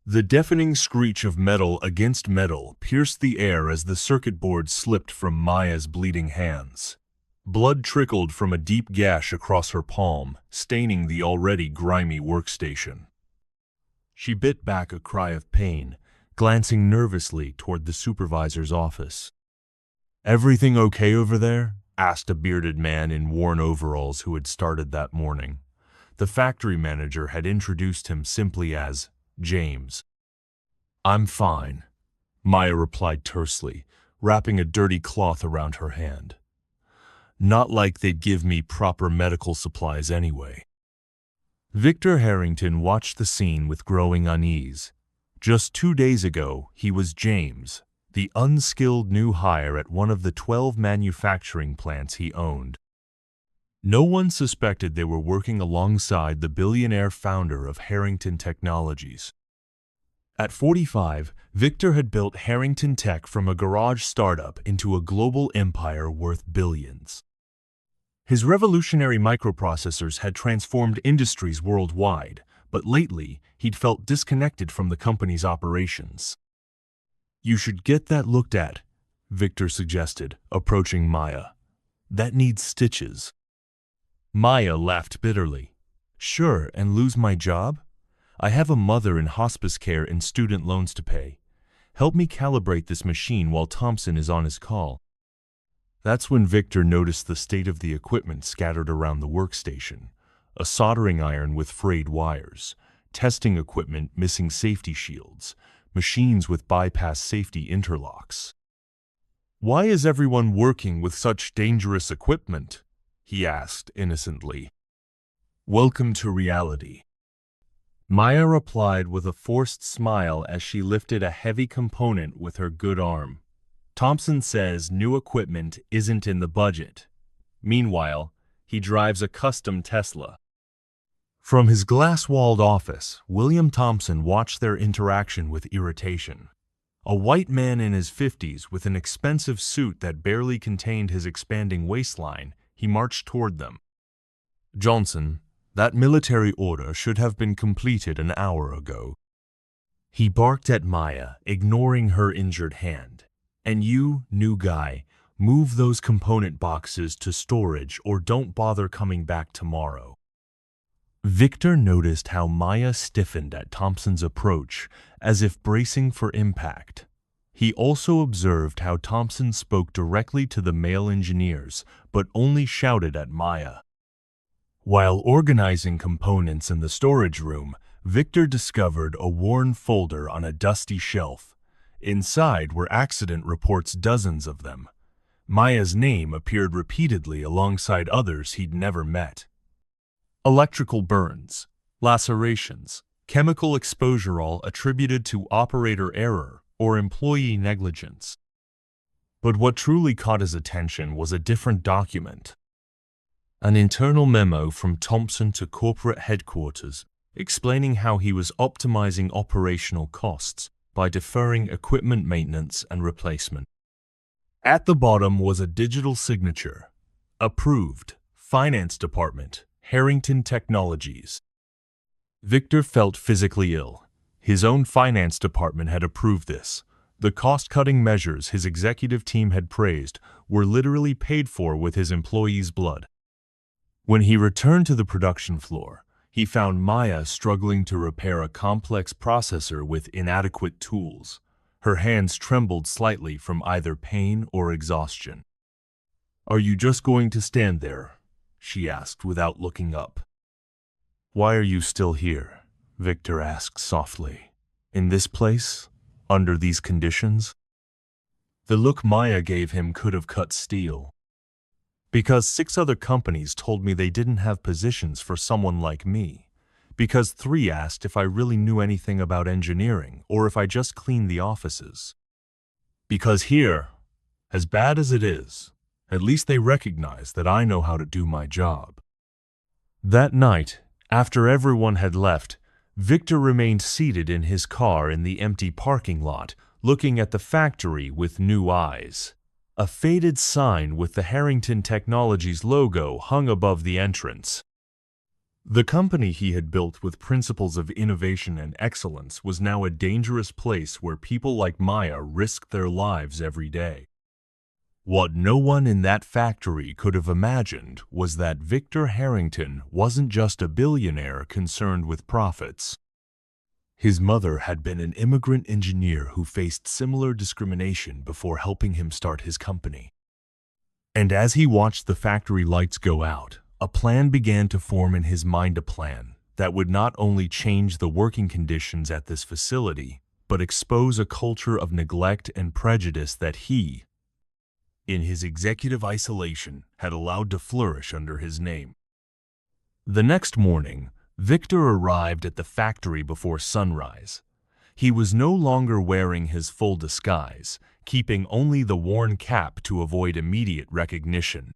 The deafening screech of metal against metal pierced the air as the circuit board slipped from Maya's bleeding hands. Blood trickled from a deep gash across her palm, staining the already grimy workstation. She bit back a cry of pain, glancing nervously toward the supervisor's office. "Everything okay over there?" asked a bearded man in worn overalls who had started that morning. The factory manager had introduced him simply as James. "I'm fine," Maya replied tersely, wrapping a dirty cloth around her hand. "Not like they'd give me proper medical supplies anyway." Victor Harrington watched the scene with growing unease. Just 2 days ago, he was James, the unskilled new hire at one of the 12 manufacturing plants he owned. No one suspected they were working alongside the billionaire founder of Harrington Technologies. At 45, Victor had built Harrington Tech from a garage startup into a global empire worth billions. His revolutionary microprocessors had transformed industries worldwide, but lately he'd felt disconnected from the company's operations. "You should get that looked at," Victor suggested, approaching Maya. "That needs stitches." Maya laughed bitterly. "Sure, and lose my job? I have a mother in hospice care and student loans to pay. Help me calibrate this machine while Thompson is on his call." That's when Victor noticed the state of the equipment scattered around the workstation. A soldering iron with frayed wires, testing equipment missing safety shields, machines with bypass safety interlocks. "Why is everyone working with such dangerous equipment?" he asked innocently. "Welcome to reality." Maya replied with a forced smile as she lifted a heavy component with her good arm. "Thompson says new equipment isn't in the budget. Meanwhile, he drives a custom Tesla." From his glass-walled office, William Thompson watched their interaction with irritation. A white man in his 50s with an expensive suit that barely contained his expanding waistline, he marched toward them. "Johnson, that military order should have been completed an hour ago." He barked at Maya, ignoring her injured hand. "And you, new guy, move those component boxes to storage or don't bother coming back tomorrow." Victor noticed how Maya stiffened at Thompson's approach, as if bracing for impact. He also observed how Thompson spoke directly to the male engineers, but only shouted at Maya. While organizing components in the storage room, Victor discovered a worn folder on a dusty shelf. Inside were accident reports, dozens of them. Maya's name appeared repeatedly alongside others he'd never met. Electrical burns, lacerations, chemical exposure, all attributed to operator error or employee negligence. But what truly caught his attention was a different document. An internal memo from Thompson to corporate headquarters explaining how he was optimizing operational costs by deferring equipment maintenance and replacement. At the bottom was a digital signature. Approved, Finance Department, Harrington Technologies. Victor felt physically ill. His own finance department had approved this. The cost-cutting measures his executive team had praised were literally paid for with his employees' blood. When he returned to the production floor, he found Maya struggling to repair a complex processor with inadequate tools. Her hands trembled slightly from either pain or exhaustion. "Are you just going to stand there?" she asked without looking up. "Why are you still here?" Victor asked softly. "In this place? Under these conditions?" The look Maya gave him could have cut steel. "Because 6 other companies told me they didn't have positions for someone like me. Because 3 asked if I really knew anything about engineering or if I just cleaned the offices. Because here, as bad as it is, at least they recognize that I know how to do my job." That night, after everyone had left, Victor remained seated in his car in the empty parking lot, looking at the factory with new eyes. A faded sign with the Harrington Technologies logo hung above the entrance. The company he had built with principles of innovation and excellence was now a dangerous place where people like Maya risked their lives every day. What no one in that factory could have imagined was that Victor Harrington wasn't just a billionaire concerned with profits. His mother had been an immigrant engineer who faced similar discrimination before helping him start his company. And as he watched the factory lights go out, a plan began to form in his mind, a plan that would not only change the working conditions at this facility, but expose a culture of neglect and prejudice that he, in his executive isolation, had allowed to flourish under his name. The next morning, Victor arrived at the factory before sunrise. He was no longer wearing his full disguise, keeping only the worn cap to avoid immediate recognition.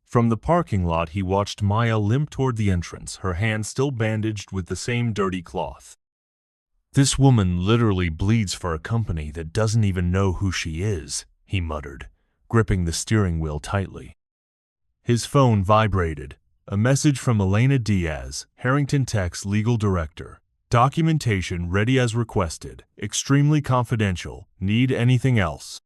From the parking lot, he watched Maya limp toward the entrance, her hand still bandaged with the same dirty cloth. "This woman literally bleeds for a company that doesn't even know who she is," he muttered, gripping the steering wheel tightly. His phone vibrated. A message from Elena Diaz, Harrington Tech's legal director. "Documentation ready as requested. Extremely confidential. Need anything else?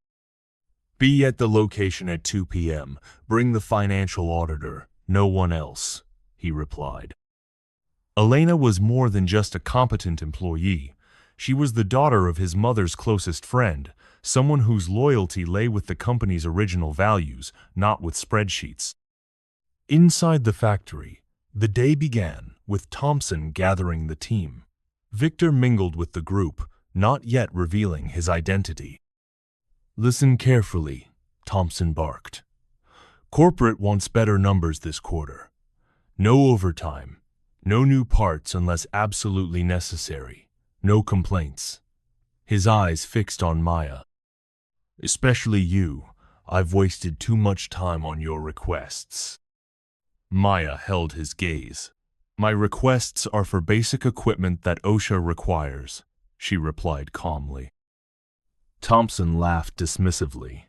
Be at the location at 2 p.m. Bring the financial auditor. No one else," he replied. Elena was more than just a competent employee. She was the daughter of his mother's closest friend, someone whose loyalty lay with the company's original values, not with spreadsheets. Inside the factory, the day began with Thompson gathering the team. Victor mingled with the group, not yet revealing his identity. "Listen carefully," Thompson barked. "Corporate wants better numbers this quarter. No overtime, no new parts unless absolutely necessary, no complaints." His eyes fixed on Maya. "Especially you. I've wasted too much time on your requests." Maya held his gaze. "My requests are for basic equipment that OSHA requires," she replied calmly. Thompson laughed dismissively.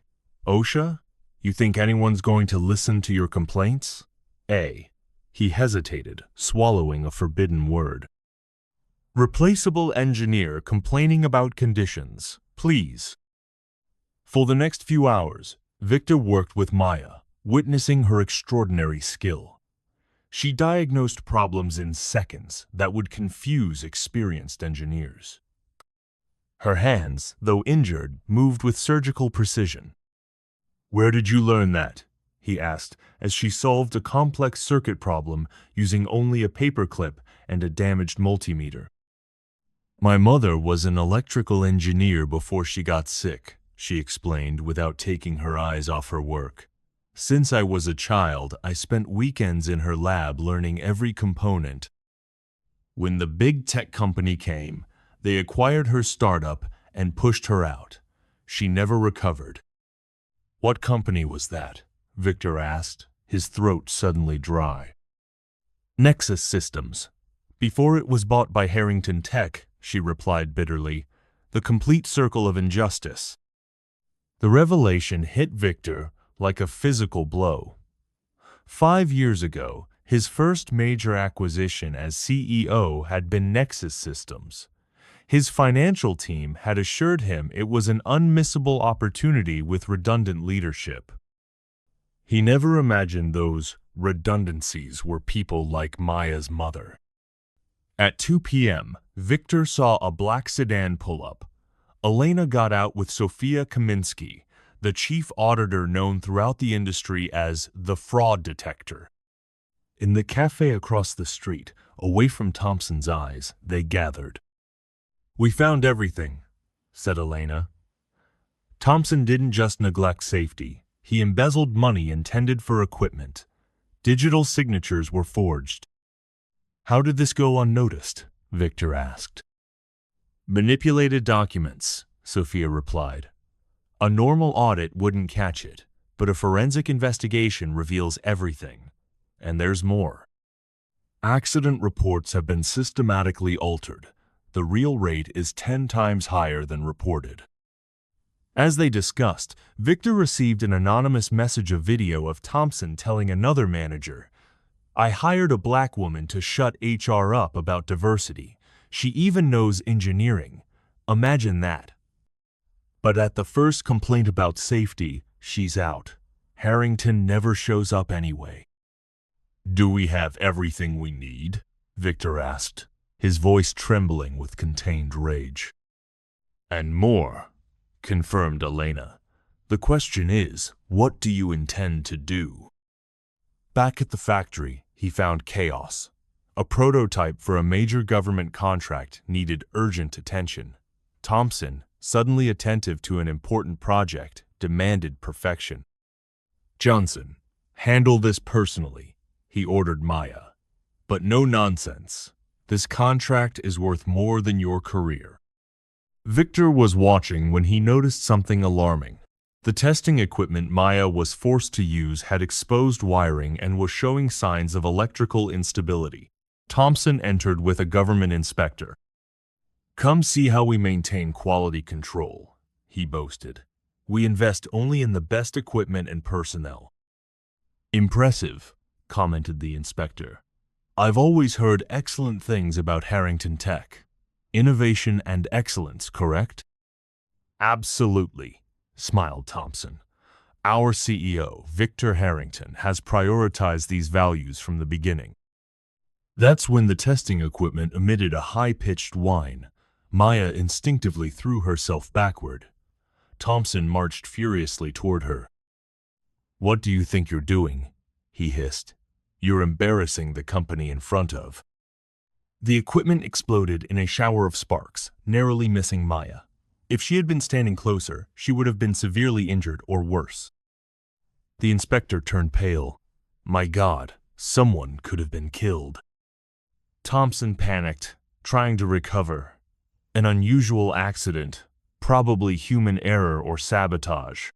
"OSHA? You think anyone's going to listen to your complaints?" He hesitated, swallowing a forbidden word. "Replaceable engineer complaining about conditions, please." For the next few hours, Victor worked with Maya, witnessing her extraordinary skill. She diagnosed problems in seconds that would confuse experienced engineers. Her hands, though injured, moved with surgical precision. "Where did you learn that?" he asked as she solved a complex circuit problem using only a paperclip and a damaged multimeter. "My mother was an electrical engineer before she got sick," she explained without taking her eyes off her work. "Since I was a child, I spent weekends in her lab learning every component. When the big tech company came, they acquired her startup and pushed her out. She never recovered." "What company was that?" Victor asked, his throat suddenly dry. "Nexus Systems. Before it was bought by Harrington Tech," she replied bitterly. "The complete circle of injustice." The revelation hit Victor like a physical blow. 5 years ago, his first major acquisition as CEO had been Nexus Systems. His financial team had assured him it was an unmissable opportunity with redundant leadership. He never imagined those redundancies were people like Maya's mother. At 2 p.m., Victor saw a black sedan pull up. Elena got out with Sofia Kaminsky, the chief auditor known throughout the industry as the fraud detector. In the cafe across the street, away from Thompson's eyes, they gathered. "We found everything," said Elena. "Thompson didn't just neglect safety. He embezzled money intended for equipment. Digital signatures were forged." "How did this go unnoticed?" Victor asked. "Manipulated documents," Sophia replied. "A normal audit wouldn't catch it, but a forensic investigation reveals everything. And there's more. Accident reports have been systematically altered. The real rate is 10 times higher than reported." As they discussed, Victor received an anonymous message of video of Thompson telling another manager, I hired a black woman to shut HR up about diversity. She even knows engineering. Imagine that. But at the first complaint about safety, she's out. Harrington never shows up anyway. Do we have everything we need? Victor asked, his voice trembling with contained rage. And more, confirmed Elena. The question is, what do you intend to do? Back at the factory, he found chaos. A prototype for a major government contract needed urgent attention. Thompson, suddenly attentive to an important project, demanded perfection. Johnson, handle this personally, he ordered Maya. But no nonsense. This contract is worth more than your career. Victor was watching when he noticed something alarming. The testing equipment Maya was forced to use had exposed wiring and was showing signs of electrical instability. Thompson entered with a government inspector. Come see how we maintain quality control, he boasted. We invest only in the best equipment and personnel. Impressive, commented the inspector. I've always heard excellent things about Harrington Tech. Innovation and excellence, correct? Absolutely, smiled Thompson. Our CEO, Victor Harrington, has prioritized these values from the beginning. That's when the testing equipment emitted a high-pitched whine. Maya instinctively threw herself backward. Thompson marched furiously toward her. What do you think you're doing? He hissed. You're embarrassing the company in front of. The equipment exploded in a shower of sparks, narrowly missing Maya. If she had been standing closer, she would have been severely injured or worse. The inspector turned pale. My God, someone could have been killed. Thompson panicked, trying to recover. An unusual accident, probably human error or sabotage.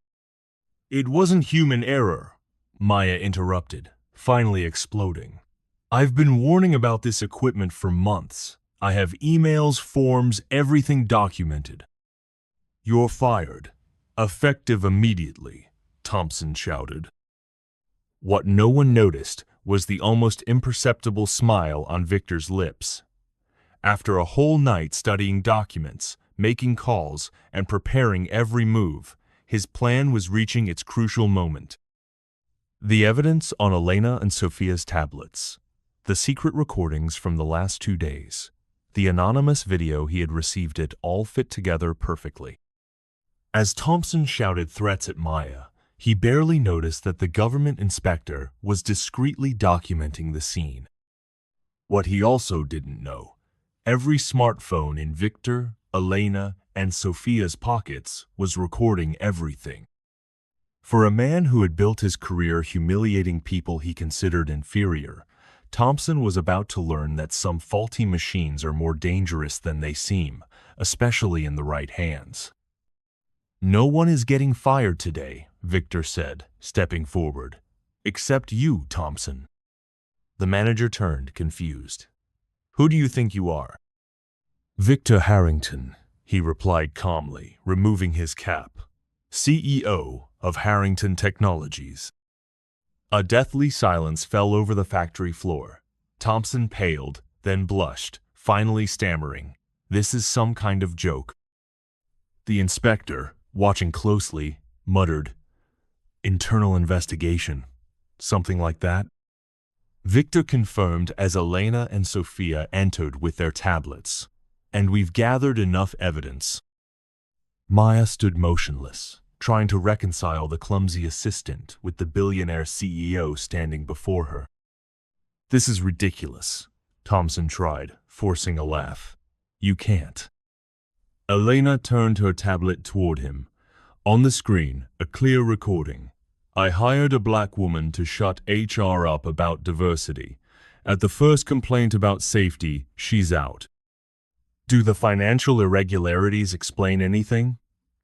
It wasn't human error, Maya interrupted, finally exploding. I've been warning about this equipment for months. I have emails, forms, everything documented. You're fired. Effective immediately, Thompson shouted. What no one noticed was the almost imperceptible smile on Victor's lips. After a whole night studying documents, making calls, and preparing every move, his plan was reaching its crucial moment. The evidence on Elena and Sophia's tablets, the secret recordings from the last 2 days, the anonymous video he had received, it all fit together perfectly. As Thompson shouted threats at Maya, he barely noticed that the government inspector was discreetly documenting the scene. What he also didn't know, every smartphone in Victor, Elena, and Sophia's pockets was recording everything. For a man who had built his career humiliating people he considered inferior, Thompson was about to learn that some faulty machines are more dangerous than they seem, especially in the right hands. No one is getting fired today, Victor said, stepping forward. Except you, Thompson. The manager turned, confused. Who do you think you are? Victor Harrington, he replied calmly, removing his cap. CEO of Harrington Technologies. A deathly silence fell over the factory floor. Thompson paled, then blushed, finally stammering. This is some kind of joke. The inspector, watching closely, muttered, Internal investigation. Something like that? Victor confirmed as Elena and Sophia entered with their tablets. And we've gathered enough evidence. Maya stood motionless, trying to reconcile the clumsy assistant with the billionaire CEO standing before her. This is ridiculous, Thompson tried, forcing a laugh. You can't. Elena turned her tablet toward him. On the screen, a clear recording. I hired a black woman to shut HR up about diversity. At the first complaint about safety, she's out. Do the financial irregularities explain anything?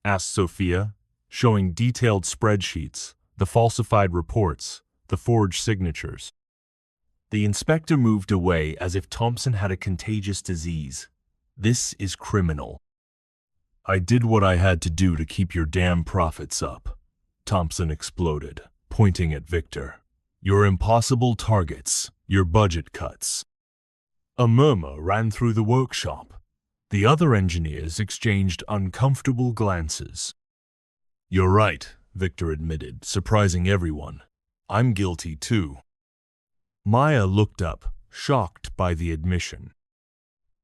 Asked Sophia, showing detailed spreadsheets, the falsified reports, the forged signatures. The inspector moved away as if Thompson had a contagious disease. This is criminal. I did what I had to do to keep your damn profits up, Thompson exploded, pointing at Victor. Your impossible targets, your budget cuts. A murmur ran through the workshop. The other engineers exchanged uncomfortable glances. You're right, Victor admitted, surprising everyone. I'm guilty too. Maya looked up, shocked by the admission.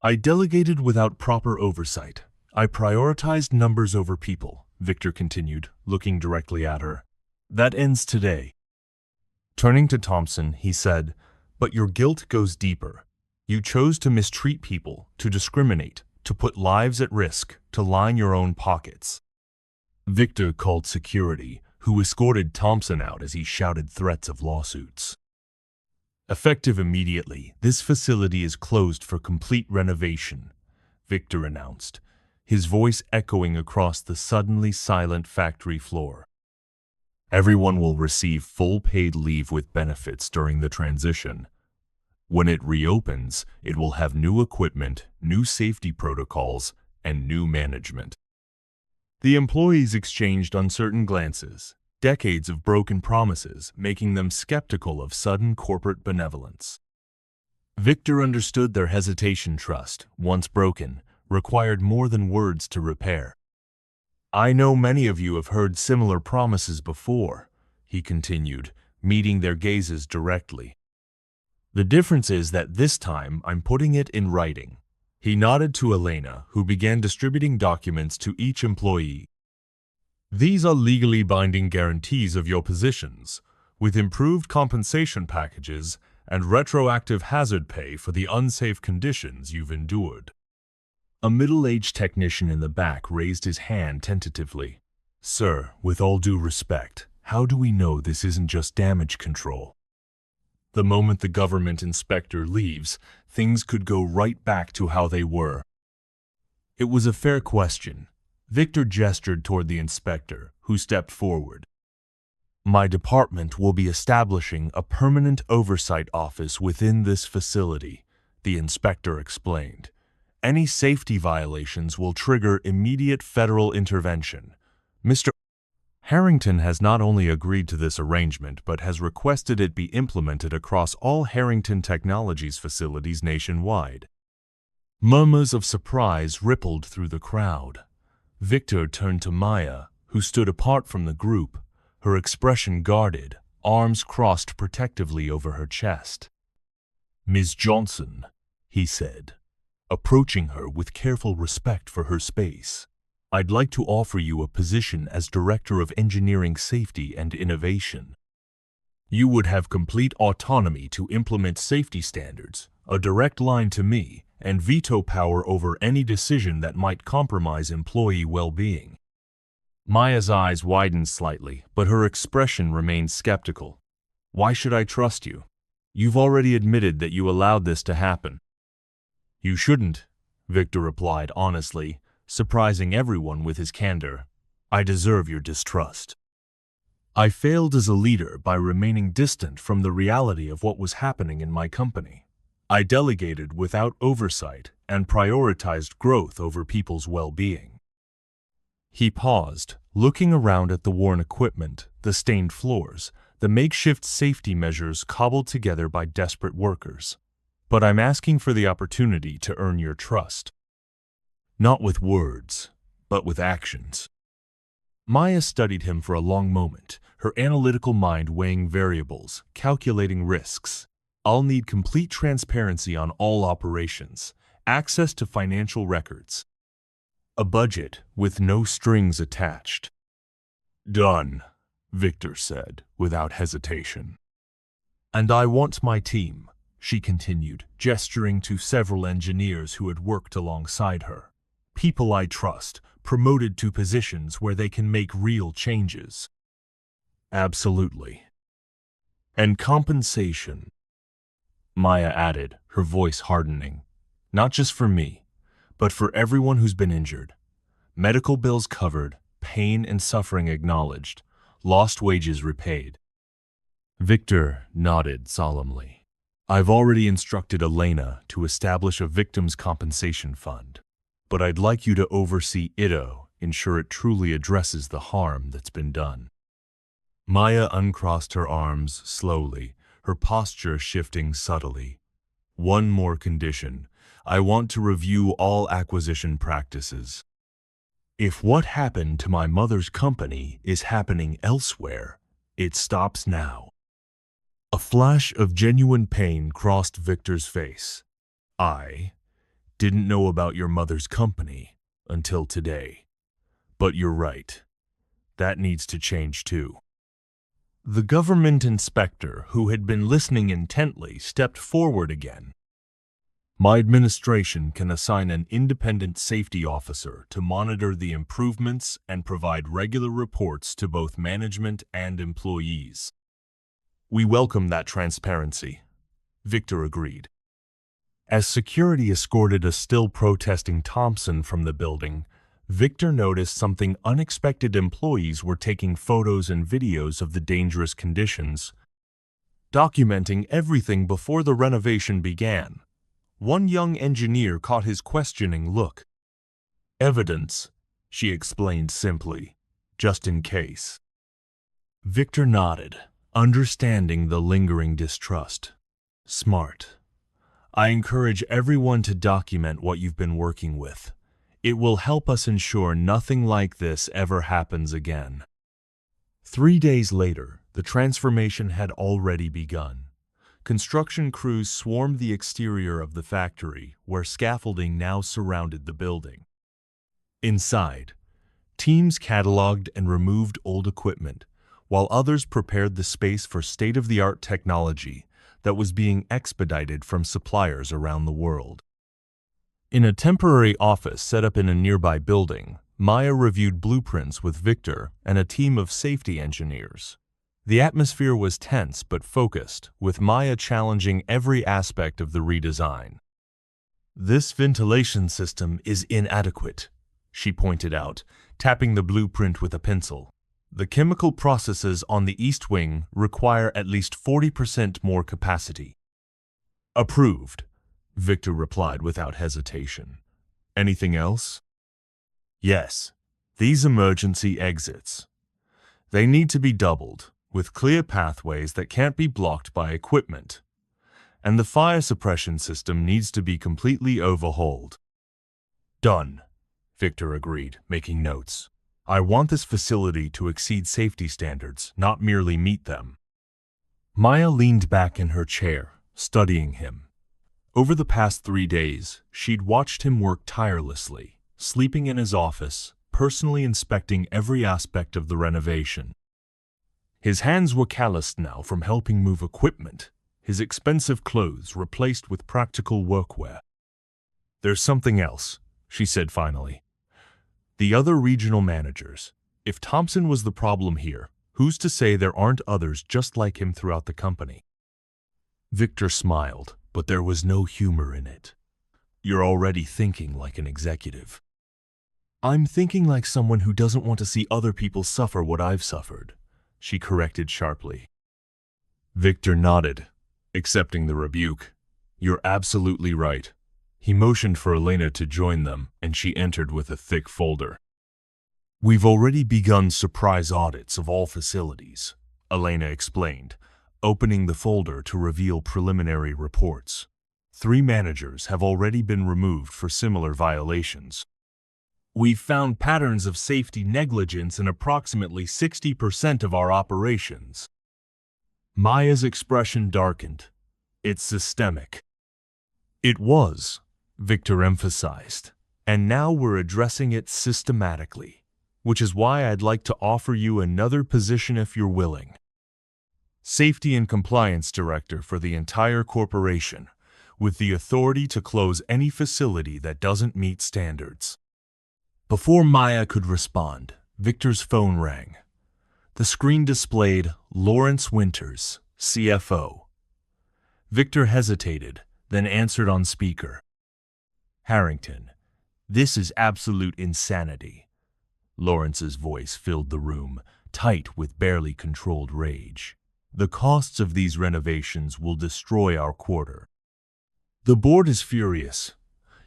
I delegated without proper oversight. I prioritized numbers over people, Victor continued, looking directly at her. That ends today. Turning to Thompson, he said, but your guilt goes deeper. You chose to mistreat people, to discriminate, to put lives at risk, to line your own pockets. Victor called security, who escorted Thompson out as he shouted threats of lawsuits. Effective immediately, this facility is closed for complete renovation, Victor announced, his voice echoing across the suddenly silent factory floor. Everyone will receive full paid leave with benefits during the transition. When it reopens, it will have new equipment, new safety protocols, and new management. The employees exchanged uncertain glances, decades of broken promises making them skeptical of sudden corporate benevolence. Victor understood their hesitation. Trust, once broken, required more than words to repair. I know many of you have heard similar promises before, he continued, meeting their gazes directly. The difference is that this time I'm putting it in writing. He nodded to Elena, who began distributing documents to each employee. These are legally binding guarantees of your positions, with improved compensation packages and retroactive hazard pay for the unsafe conditions you've endured. A middle-aged technician in the back raised his hand tentatively. Sir, with all due respect, how do we know this isn't just damage control? The moment the government inspector leaves, things could go right back to how they were. It was a fair question. Victor gestured toward the inspector, who stepped forward. My department will be establishing a permanent oversight office within this facility, the inspector explained. Any safety violations will trigger immediate federal intervention. Mr. Harrington has not only agreed to this arrangement but has requested it be implemented across all Harrington Technologies facilities nationwide. Murmurs of surprise rippled through the crowd. Victor turned to Maya, who stood apart from the group, her expression guarded, arms crossed protectively over her chest. Ms. Johnson, he said, approaching her with careful respect for her space. I'd like to offer you a position as Director of Engineering Safety and Innovation. You would have complete autonomy to implement safety standards, a direct line to me, and veto power over any decision that might compromise employee well-being. Maya's eyes widened slightly, but her expression remained skeptical. Why should I trust you? You've already admitted that you allowed this to happen. You shouldn't, Victor replied honestly, surprising everyone with his candor. I deserve your distrust. I failed as a leader by remaining distant from the reality of what was happening in my company. I delegated without oversight and prioritized growth over people's well-being. He paused, looking around at the worn equipment, the stained floors, the makeshift safety measures cobbled together by desperate workers. But I'm asking for the opportunity to earn your trust. Not with words, but with actions. Maya studied him for a long moment, her analytical mind weighing variables, calculating risks. I'll need complete transparency on all operations, access to financial records, a budget with no strings attached. Done, Victor said, without hesitation. And I want my team, she continued, gesturing to several engineers who had worked alongside her. People I trust, promoted to positions where they can make real changes. Absolutely. And compensation, Maya added, her voice hardening. Not just for me, but for everyone who's been injured. Medical bills covered, pain and suffering acknowledged, lost wages repaid. Victor nodded solemnly. I've already instructed Elena to establish a victims' compensation fund, but I'd like you to oversee ITO, ensure it truly addresses the harm that's been done. Maya uncrossed her arms slowly, her posture shifting subtly. One more condition. I want to review all acquisition practices. If what happened to my mother's company is happening elsewhere, it stops now. A flash of genuine pain crossed Victor's face. I didn't know about your mother's company until today. But you're right. That needs to change too. The government inspector, who had been listening intently, stepped forward again. My administration can assign an independent safety officer to monitor the improvements and provide regular reports to both management and employees. We welcome that transparency, Victor agreed. As security escorted a still protesting Thompson from the building, Victor noticed something unexpected. Employees were taking photos and videos of the dangerous conditions, documenting everything before the renovation began. One young engineer caught his questioning look. Evidence, she explained simply, just in case. Victor nodded, understanding the lingering distrust. Smart. I encourage everyone to document what you've been working with. It will help us ensure nothing like this ever happens again. 3 days later, the transformation had already begun. Construction crews swarmed the exterior of the factory, where scaffolding now surrounded the building. Inside, teams cataloged and removed old equipment, while others prepared the space for state-of-the-art technology that was being expedited from suppliers around the world. In a temporary office set up in a nearby building, Maya reviewed blueprints with Victor and a team of safety engineers. The atmosphere was tense but focused, with Maya challenging every aspect of the redesign. This ventilation system is inadequate, she pointed out, tapping the blueprint with a pencil. The chemical processes on the east wing require at least 40% more capacity. Approved, Victor replied without hesitation. Anything else? Yes, these emergency exits. They need to be doubled, with clear pathways that can't be blocked by equipment. And the fire suppression system needs to be completely overhauled. Done, Victor agreed, making notes. I want this facility to exceed safety standards, not merely meet them. Maya leaned back in her chair, studying him. Over the past 3 days, she'd watched him work tirelessly, sleeping in his office, personally inspecting every aspect of the renovation. His hands were calloused now from helping move equipment, his expensive clothes replaced with practical workwear. There's something else, she said finally. The other regional managers. If Thompson was the problem here, who's to say there aren't others just like him throughout the company? Victor smiled, but there was no humor in it. You're already thinking like an executive. I'm thinking like someone who doesn't want to see other people suffer what I've suffered, she corrected sharply. Victor nodded, accepting the rebuke. You're absolutely right. He motioned for Elena to join them, and she entered with a thick folder. We've already begun surprise audits of all facilities, Elena explained, opening the folder to reveal preliminary reports. 3 managers have already been removed for similar violations. We've found patterns of safety negligence in approximately 60% of our operations. Maya's expression darkened. It's systemic. It was, Victor emphasized, and now we're addressing it systematically, which is why I'd like to offer you another position if you're willing. Safety and Compliance Director for the entire corporation, with the authority to close any facility that doesn't meet standards. Before Maya could respond, Victor's phone rang. The screen displayed Lawrence Winters, CFO. Victor hesitated, then answered on speaker. Harrington, this is absolute insanity. Lawrence's voice filled the room, tight with barely controlled rage. The costs of these renovations will destroy our quarter. The board is furious.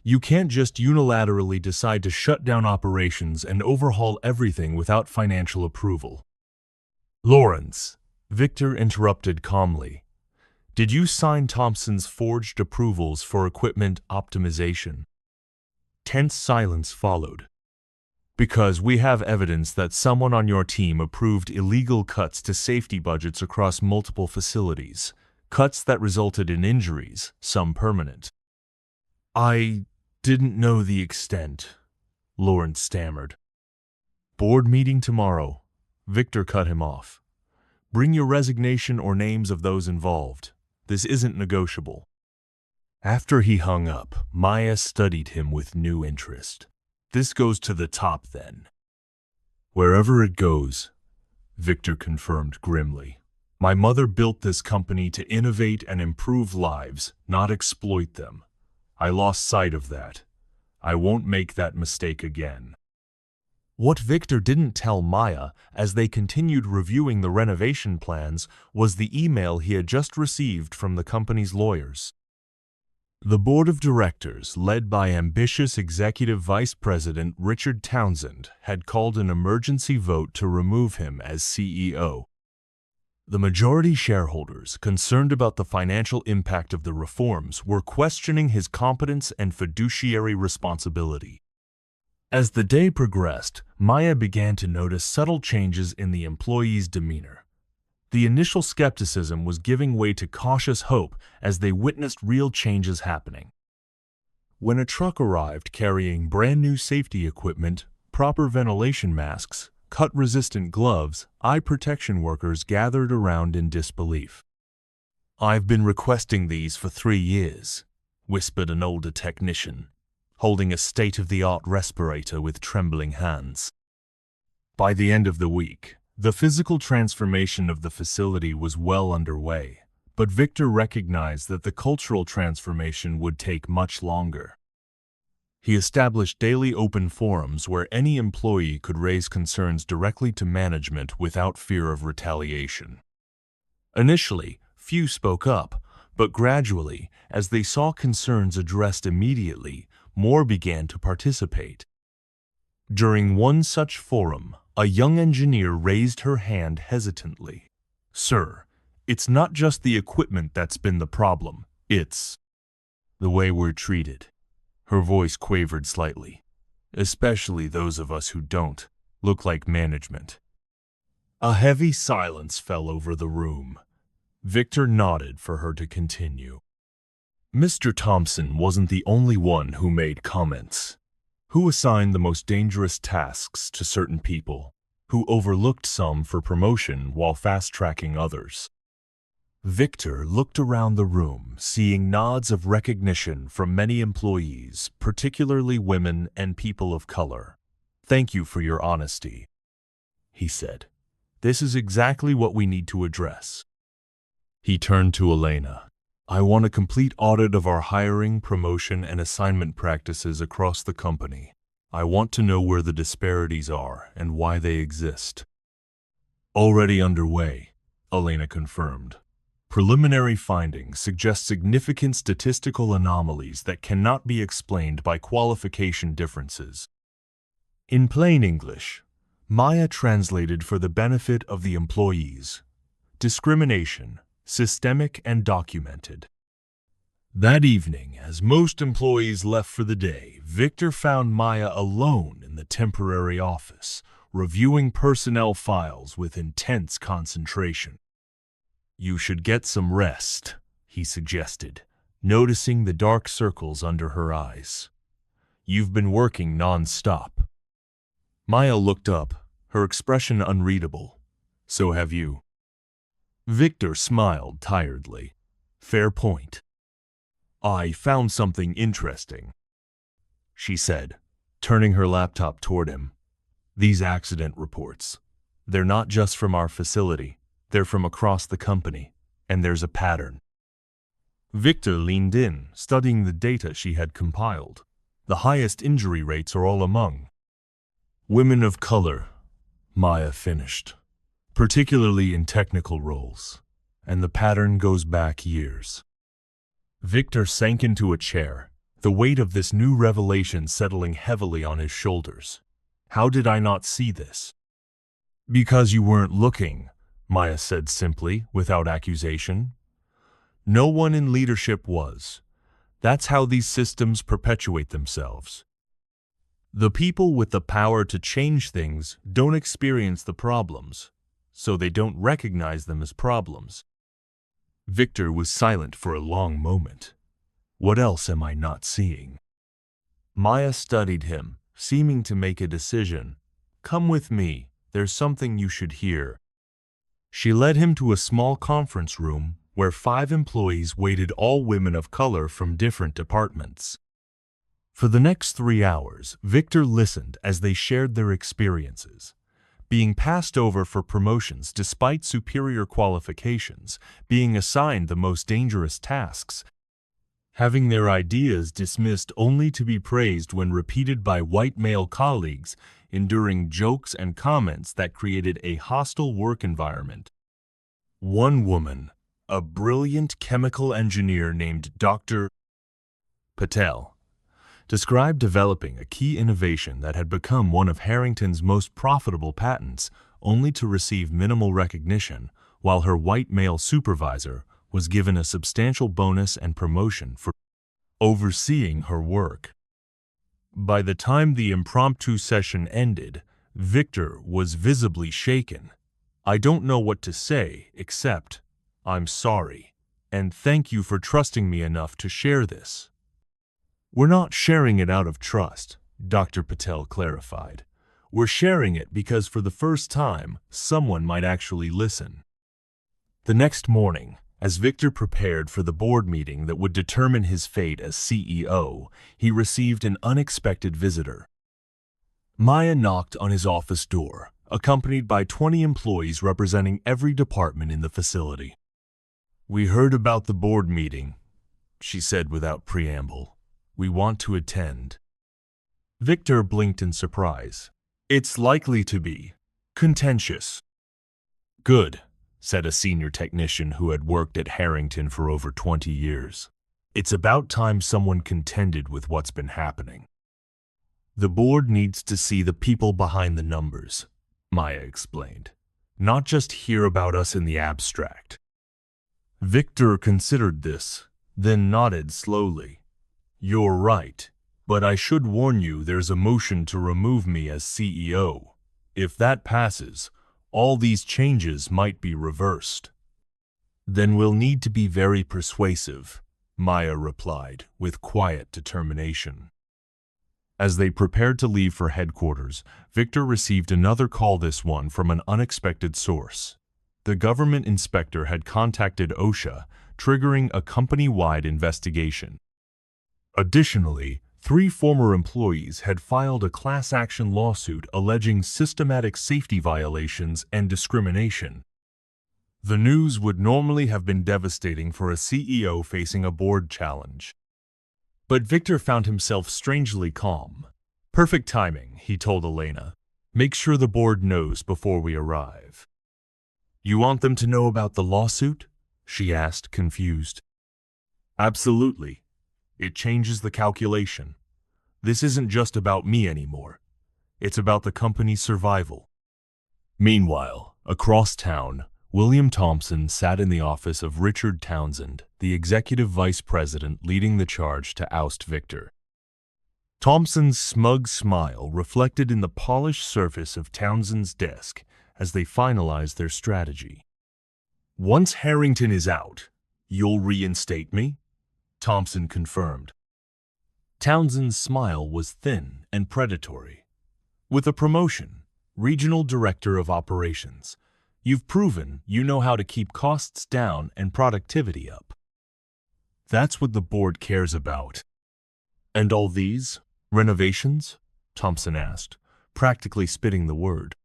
You can't just unilaterally decide to shut down operations and overhaul everything without financial approval. Lawrence, Victor interrupted calmly. Did you sign Thompson's forged approvals for equipment optimization? Tense silence followed. Because we have evidence that someone on your team approved illegal cuts to safety budgets across multiple facilities, cuts that resulted in injuries, some permanent. I didn't know the extent, Lawrence stammered. Board meeting tomorrow. Victor cut him off. Bring your resignation or names of those involved. This isn't negotiable. After he hung up, Maya studied him with new interest. This goes to the top, then. Wherever it goes, Victor confirmed grimly. My mother built this company to innovate and improve lives, not exploit them. I lost sight of that. I won't make that mistake again. What Victor didn't tell Maya, as they continued reviewing the renovation plans, was the email he had just received from the company's lawyers. The board of directors, led by ambitious Executive Vice President Richard Townsend, had called an emergency vote to remove him as CEO. The majority shareholders, concerned about the financial impact of the reforms, were questioning his competence and fiduciary responsibility. As the day progressed, Maya began to notice subtle changes in the employees' demeanor. The initial skepticism was giving way to cautious hope as they witnessed real changes happening. When a truck arrived carrying brand new safety equipment, proper ventilation masks, cut-resistant gloves, eye protection workers gathered around in disbelief. I've been requesting these for 3 years, whispered an older technician, holding a state-of-the-art respirator with trembling hands. By the end of the week, the physical transformation of the facility was well underway, but Victor recognized that the cultural transformation would take much longer. He established daily open forums where any employee could raise concerns directly to management without fear of retaliation. Initially, few spoke up, but gradually, as they saw concerns addressed immediately, more began to participate. During one such forum, a young engineer raised her hand hesitantly. Sir, it's not just the equipment that's been the problem, it's the way we're treated. Her voice quavered slightly, especially those of us who don't look like management. A heavy silence fell over the room. Victor nodded for her to continue. Mr. Thompson wasn't the only one who made comments. Who assigned the most dangerous tasks to certain people, who overlooked some for promotion while fast-tracking others. Victor looked around the room, seeing nods of recognition from many employees, particularly women and people of color. Thank you for your honesty, he said. This is exactly what we need to address. He turned to Elena. I want a complete audit of our hiring, promotion, and assignment practices across the company. I want to know where the disparities are and why they exist. Already underway, Elena confirmed. Preliminary findings suggest significant statistical anomalies that cannot be explained by qualification differences. In plain English, Maya translated for the benefit of the employees. Discrimination, systemic and documented. That evening, as most employees left for the day, Victor found Maya alone in the temporary office, reviewing personnel files with intense concentration. You should get some rest, he suggested, noticing the dark circles under her eyes. You've been working non-stop. Maya looked up, her expression unreadable. So have you. Victor smiled tiredly. Fair point. I found something interesting, she said, turning her laptop toward him. These accident reports, they're not just from our facility, they're from across the company, and there's a pattern. Victor leaned in, studying the data she had compiled. The highest injury rates are all among women of color, Maya finished, particularly in technical roles, and the pattern goes back years. Victor sank into a chair, the weight of this new revelation settling heavily on his shoulders. How did I not see this? Because you weren't looking, Maya said simply, without accusation. No one in leadership was. That's how these systems perpetuate themselves. The people with the power to change things don't experience the problems, so they don't recognize them as problems. Victor was silent for a long moment. What else am I not seeing? Maya studied him, seeming to make a decision. Come with me, there's something you should hear. She led him to a small conference room where 5 employees waited, all women of color from different departments. For the next 3 hours, Victor listened as they shared their experiences. Being passed over for promotions despite superior qualifications, being assigned the most dangerous tasks, having their ideas dismissed only to be praised when repeated by white male colleagues, enduring jokes and comments that created a hostile work environment. One woman, a brilliant chemical engineer named Dr. Patel, described developing a key innovation that had become one of Harrington's most profitable patents, only to receive minimal recognition, while her white male supervisor was given a substantial bonus and promotion for overseeing her work. By the time the impromptu session ended, Victor was visibly shaken. I don't know what to say except, I'm sorry, and thank you for trusting me enough to share this. We're not sharing it out of trust, Dr. Patel clarified. We're sharing it because for the first time, someone might actually listen. The next morning, as Victor prepared for the board meeting that would determine his fate as CEO, he received an unexpected visitor. Maya knocked on his office door, accompanied by 20 employees representing every department in the facility. We heard about the board meeting, she said without preamble. We want to attend. Victor blinked in surprise. It's likely to be contentious. Good, said a senior technician who had worked at Harrington for over 20 years. It's about time someone contended with what's been happening. The board needs to see the people behind the numbers, Maya explained, not just hear about us in the abstract. Victor considered this, then nodded slowly. You're right, but I should warn you there's a motion to remove me as CEO. If that passes, all these changes might be reversed. Then we'll need to be very persuasive, Maya replied, with quiet determination. As they prepared to leave for headquarters, Victor received another call, this one from an unexpected source. The government inspector had contacted OSHA, triggering a company-wide investigation. Additionally, 3 former employees had filed a class action lawsuit alleging systematic safety violations and discrimination. The news would normally have been devastating for a CEO facing a board challenge. But Victor found himself strangely calm. Perfect timing, he told Elena. Make sure the board knows before we arrive. You want them to know about the lawsuit? She asked, confused. Absolutely. It changes the calculation. This isn't just about me anymore. It's about the company's survival. Meanwhile, across town, William Thompson sat in the office of Richard Townsend, the executive vice president leading the charge to oust Victor. Thompson's smug smile reflected in the polished surface of Townsend's desk as they finalized their strategy. Once Harrington is out, you'll reinstate me? Thompson confirmed. Townsend's smile was thin and predatory. With a promotion, regional director of operations, you've proven you know how to keep costs down and productivity up. That's what the board cares about. And all these renovations? Thompson asked, practically spitting the word.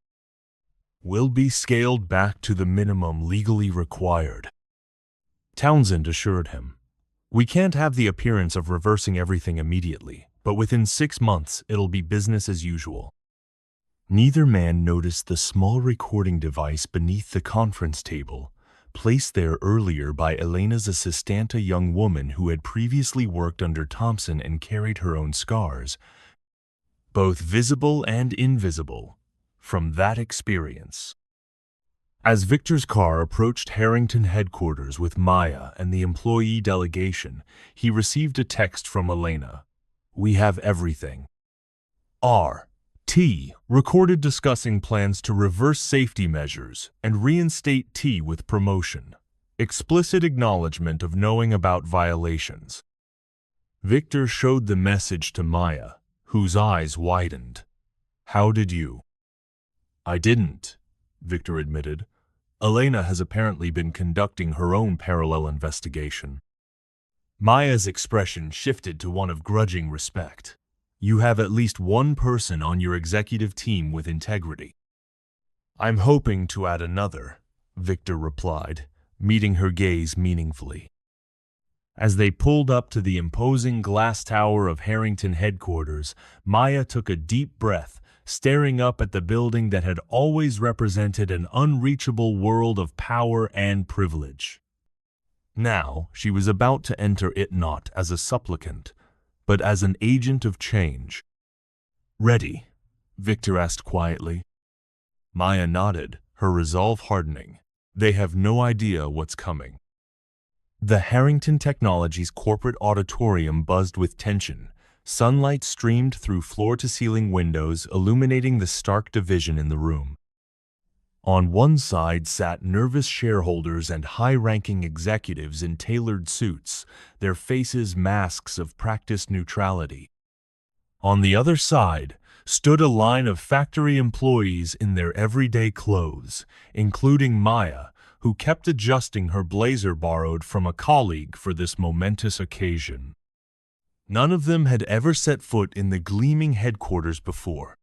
Will be scaled back to the minimum legally required. Townsend assured him. We can't have the appearance of reversing everything immediately, but within 6 months it'll be business as usual. Neither man noticed the small recording device beneath the conference table, placed there earlier by Elena's assistant, a young woman who had previously worked under Thompson and carried her own scars, both visible and invisible, from that experience. As Victor's car approached Harrington headquarters with Maya and the employee delegation, he received a text from Elena. "We have everything." R.T. recorded discussing plans to reverse safety measures and reinstate T with promotion. Explicit acknowledgement of knowing about violations. Victor showed the message to Maya, whose eyes widened. "How did you?" "I didn't," Victor admitted. "Elena has apparently been conducting her own parallel investigation." Maya's expression shifted to one of grudging respect. "You have at least one person on your executive team with integrity." "I'm hoping to add another," Victor replied, meeting her gaze meaningfully. As they pulled up to the imposing glass tower of Harrington headquarters, Maya took a deep breath, staring up at the building that had always represented an unreachable world of power and privilege. Now she was about to enter it not as a supplicant, but as an agent of change. "Ready?" Victor asked quietly. Maya nodded, her resolve hardening. They have no idea what's coming. The Harrington Technologies corporate auditorium buzzed with tension. Sunlight streamed through floor-to-ceiling windows, illuminating the stark division in the room. On one side sat nervous shareholders and high-ranking executives in tailored suits, their faces masks of practiced neutrality. On the other side stood a line of factory employees in their everyday clothes, including Maya, who kept adjusting her blazer borrowed from a colleague for this momentous occasion. None of them had ever set foot in the gleaming headquarters before.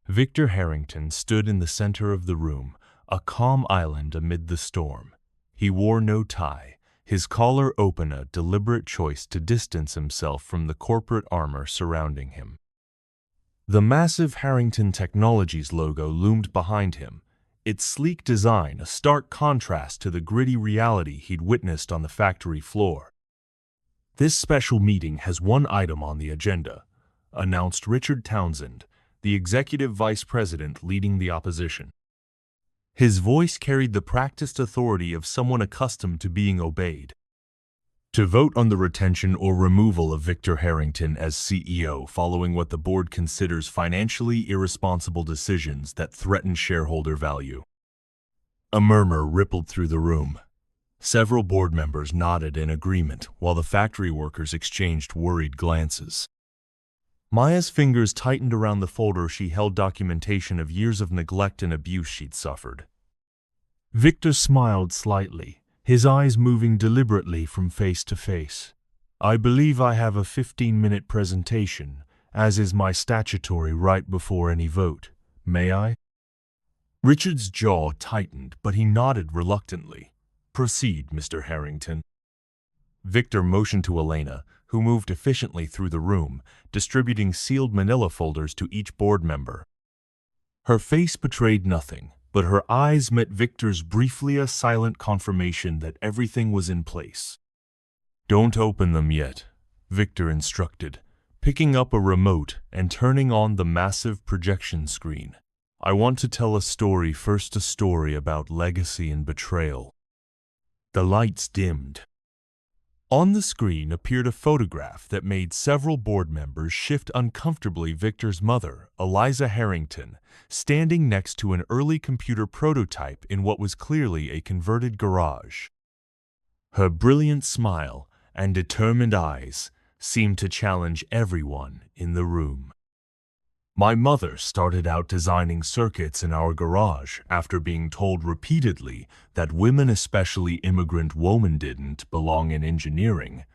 Victor Harrington stood in the center of the room, a calm island amid the storm. He wore no tie, his collar open, a deliberate choice to distance himself from the corporate armor surrounding him. The massive Harrington Technologies logo loomed behind him, its sleek design a stark contrast to the gritty reality he'd witnessed on the factory floor. "This special meeting has one item on the agenda," announced Richard Townsend, the executive vice president leading the opposition. His voice carried the practiced authority of someone accustomed to being obeyed. "To vote on the retention or removal of Victor Harrington as CEO following what the board considers financially irresponsible decisions that threaten shareholder value." A murmur rippled through the room. Several board members nodded in agreement while the factory workers exchanged worried glances. Maya's fingers tightened around the folder she held documentation of years of neglect and abuse she'd suffered. Victor smiled slightly, his eyes moving deliberately from face to face. "I believe I have a 15-minute presentation, as is my statutory right before any vote. May I?" Richard's jaw tightened, but he nodded reluctantly. "Proceed, Mr. Harrington." Victor motioned to Elena, who moved efficiently through the room, distributing sealed manila folders to each board member. Her face betrayed nothing, but her eyes met Victor's briefly, a silent confirmation that everything was in place. "Don't open them yet," Victor instructed, picking up a remote and turning on the massive projection screen. "I want to tell a story first, a story about legacy and betrayal." The lights dimmed. On the screen appeared a photograph that made several board members shift uncomfortably. Victor's mother, Eliza Harrington, standing next to an early computer prototype in what was clearly a converted garage. Her brilliant smile and determined eyes seemed to challenge everyone in the room. "My mother started out designing circuits in our garage after being told repeatedly that women, especially immigrant women, didn't belong in engineering."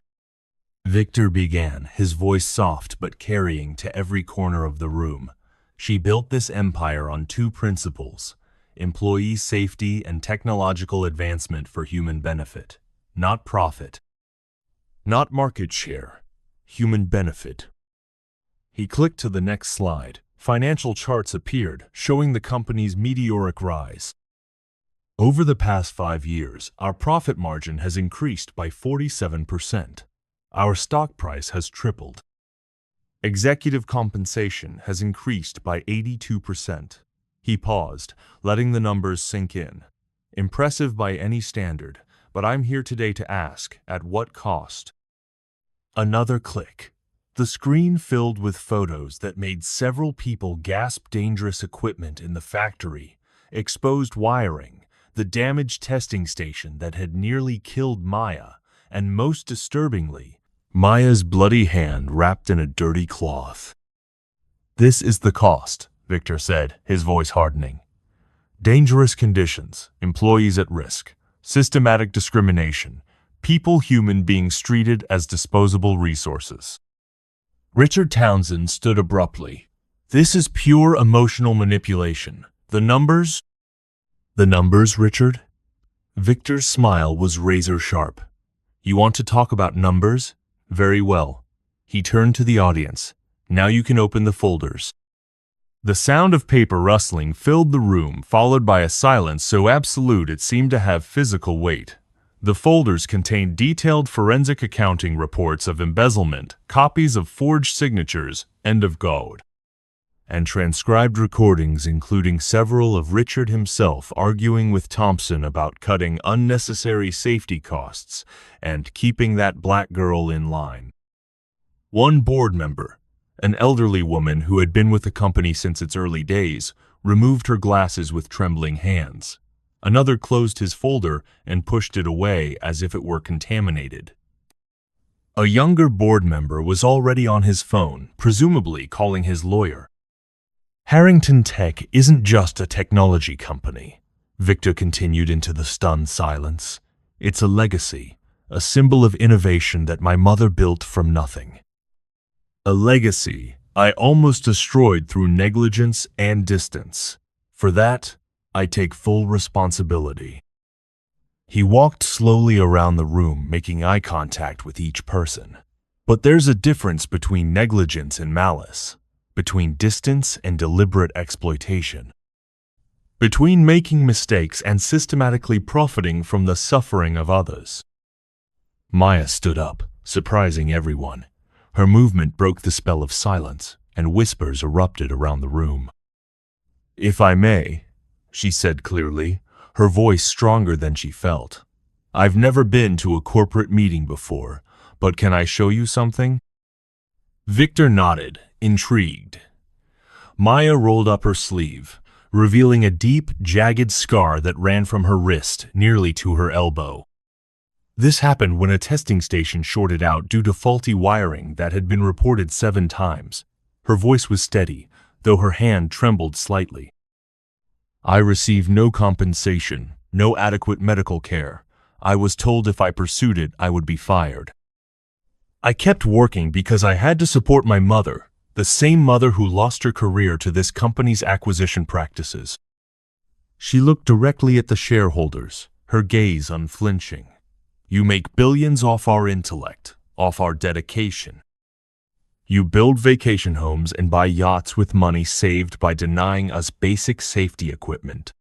Victor began, his voice soft but carrying to every corner of the room. "She built this empire on two principles: employee safety and technological advancement for human benefit. Not profit. Not market share. Human benefit." He clicked to the next slide. Financial charts appeared, showing the company's meteoric rise. "Over the past 5 years, our profit margin has increased by 47%. Our stock price has tripled. Executive compensation has increased by 82%. He paused, letting the numbers sink in. Impressive by any standard, but I'm here today to ask, at what cost? Another click. The screen filled with photos that made several people gasp. Dangerous equipment in the factory, exposed wiring, the damaged testing station that had nearly killed Maya, and most disturbingly, Maya's bloody hand wrapped in a dirty cloth. This is the cost, Victor said, his voice hardening. Dangerous conditions, employees at risk, systematic discrimination, human beings treated as disposable resources. Richard Townsend stood abruptly. This is pure emotional manipulation. The numbers? The numbers, Richard? Victor's smile was razor sharp. You want to talk about numbers? Very well. He turned to the audience. Now you can open the folders. The sound of paper rustling filled the room, followed by a silence so absolute it seemed to have physical weight. The folders contained detailed forensic accounting reports of embezzlement, copies of forged signatures, and of gold, and transcribed recordings including several of Richard himself arguing with Thompson about cutting unnecessary safety costs and keeping that black girl in line. One board member, an elderly woman who had been with the company since its early days, removed her glasses with trembling hands. Another closed his folder and pushed it away as if it were contaminated. A younger board member was already on his phone, presumably calling his lawyer. Harrington Tech isn't just a technology company, Victor continued into the stunned silence. It's a legacy, a symbol of innovation that my mother built from nothing. A legacy I almost destroyed through negligence and distance. For that, I take full responsibility. He walked slowly around the room, making eye contact with each person. But there's a difference between negligence and malice, between distance and deliberate exploitation, between making mistakes and systematically profiting from the suffering of others. Maya stood up, surprising everyone. Her movement broke the spell of silence, and whispers erupted around the room. If I may, she said clearly, her voice stronger than she felt. I've never been to a corporate meeting before, but can I show you something? Victor nodded, intrigued. Maya rolled up her sleeve, revealing a deep, jagged scar that ran from her wrist nearly to her elbow. This happened when a testing station shorted out due to faulty wiring that had been reported 7 times. Her voice was steady, though her hand trembled slightly. I received no compensation, no adequate medical care. I was told if I pursued it, I would be fired. I kept working because I had to support my mother, the same mother who lost her career to this company's acquisition practices. She looked directly at the shareholders, her gaze unflinching. You make billions off our intellect, off our dedication. You build vacation homes and buy yachts with money saved by denying us basic safety equipment.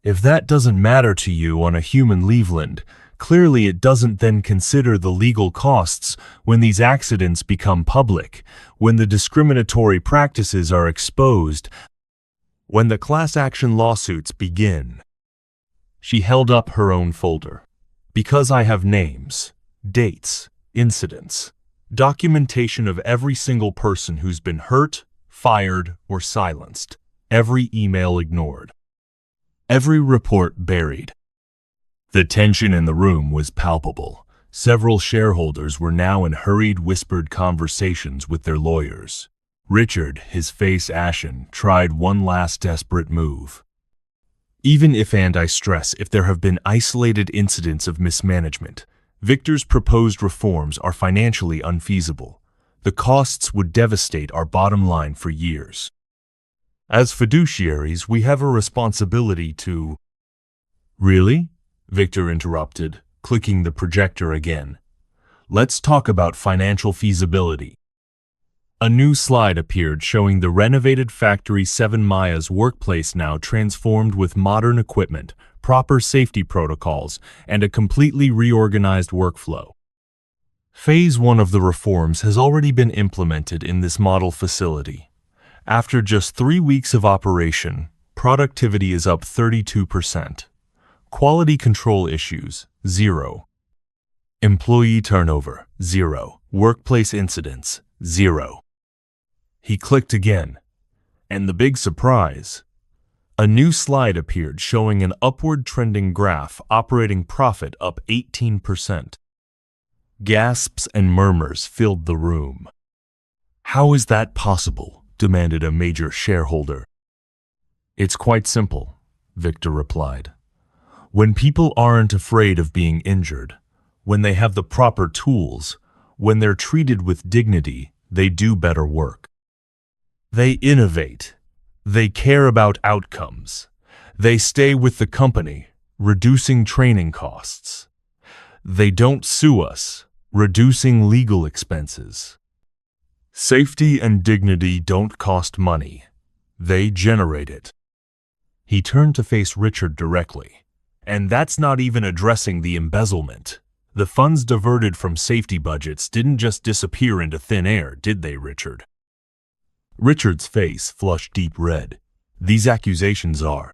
If that doesn't matter to you on a human Leveland, clearly it doesn't then consider the legal costs when these accidents become public, when the discriminatory practices are exposed, when the class action lawsuits begin. She held up her own folder. Because I have names, dates, incidents, documentation of every single person who's been hurt, fired, or silenced, every email ignored, every report buried. The tension in the room was palpable. Several shareholders were now in hurried, whispered conversations with their lawyers. Richard, his face ashen, tried one last desperate move. Even if, and I stress, if there have been isolated incidents of mismanagement, Victor's proposed reforms are financially unfeasible. The costs would devastate our bottom line for years. As fiduciaries, we have a responsibility to... Really? Victor interrupted, clicking the projector again. Let's talk about financial feasibility. A new slide appeared showing the renovated Factory 7 Maya's workplace now transformed with modern equipment, proper safety protocols, and a completely reorganized workflow. Phase 1 of the reforms has already been implemented in this model facility. After just 3 weeks of operation, Productivity is up 32%. Quality control issues, 0. Employee turnover, 0. Workplace incidents, 0. He clicked again. And the big surprise. A new slide appeared showing an upward trending graph, operating profit up 18%. Gasps and murmurs filled the room. "How is that possible?" demanded a major shareholder. "It's quite simple," Victor replied. "When people aren't afraid of being injured, when they have the proper tools, when they're treated with dignity, they do better work. They innovate. They care about outcomes. They stay with the company, reducing training costs. They don't sue us, reducing legal expenses. Safety and dignity don't cost money. They generate it." He turned to face Richard directly. "And that's not even addressing the embezzlement. The funds diverted from safety budgets didn't just disappear into thin air, did they, Richard?" Richard's face flushed deep red. "These accusations are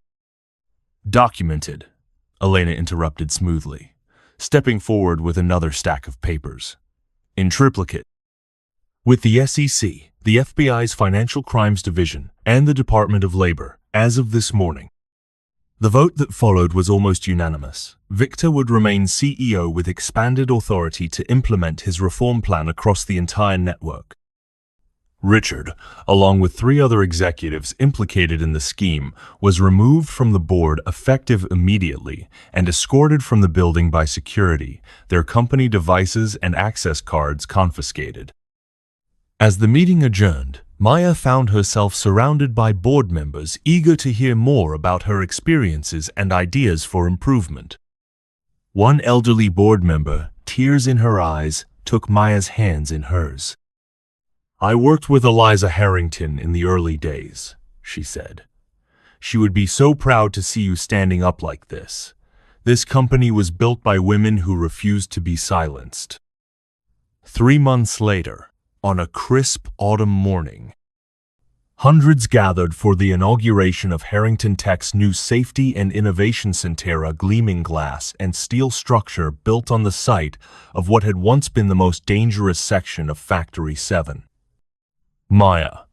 documented," Elena interrupted smoothly, stepping forward with another stack of papers. "In triplicate. With the SEC, the FBI's Financial Crimes Division, and the Department of Labor, as of this morning." The vote that followed was almost unanimous. Victor would remain CEO with expanded authority to implement his reform plan across the entire network. Richard, along with 3 other executives implicated in the scheme, was removed from the board effective immediately and escorted from the building by security, their company devices and access cards confiscated. As the meeting adjourned, Maya found herself surrounded by board members eager to hear more about her experiences and ideas for improvement. One elderly board member, tears in her eyes, took Maya's hands in hers. "I worked with Eliza Harrington in the early days," she said. "She would be so proud to see you standing up like this. This company was built by women who refused to be silenced." 3 months later, on a crisp autumn morning, hundreds gathered for the inauguration of Harrington Tech's new Safety and Innovation Center, a gleaming glass and steel structure built on the site of what had once been the most dangerous section of Factory 7. Maya,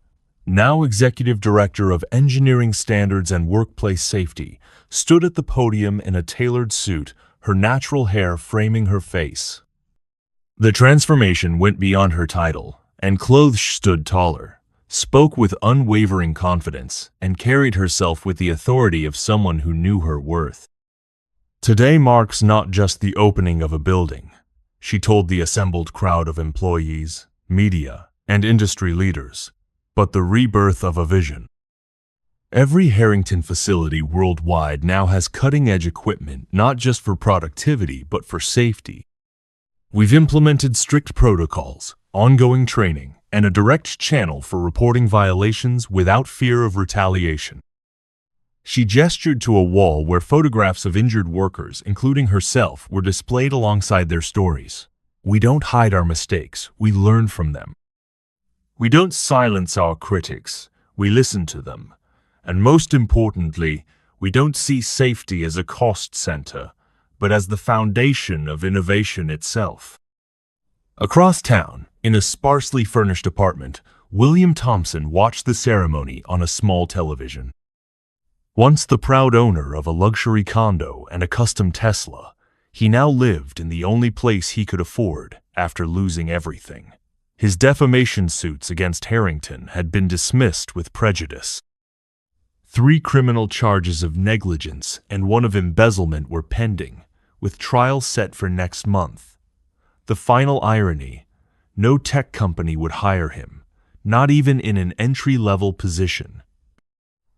now Executive Director of Engineering Standards and Workplace Safety, stood at the podium in a tailored suit, her natural hair framing her face. The transformation went beyond her title, and clothes stood taller, spoke with unwavering confidence, and carried herself with the authority of someone who knew her worth. "Today marks not just the opening of a building," she told the assembled crowd of employees, media, and industry leaders, "but the rebirth of a vision. Every Harrington facility worldwide now has cutting-edge equipment, not just for productivity, but for safety. We've implemented strict protocols, ongoing training, and a direct channel for reporting violations without fear of retaliation." She gestured to a wall where photographs of injured workers, including herself, were displayed alongside their stories. "We don't hide our mistakes, we learn from them. We don't silence our critics, we listen to them. And most importantly, we don't see safety as a cost center, but as the foundation of innovation itself." Across town, in a sparsely furnished apartment, William Thompson watched the ceremony on a small television. Once the proud owner of a luxury condo and a custom Tesla, he now lived in the only place he could afford after losing everything. His defamation suits against Harrington had been dismissed with prejudice. 3 criminal charges of negligence and 1 of embezzlement were pending, with trials set for next month. The final irony: no tech company would hire him, not even in an entry-level position.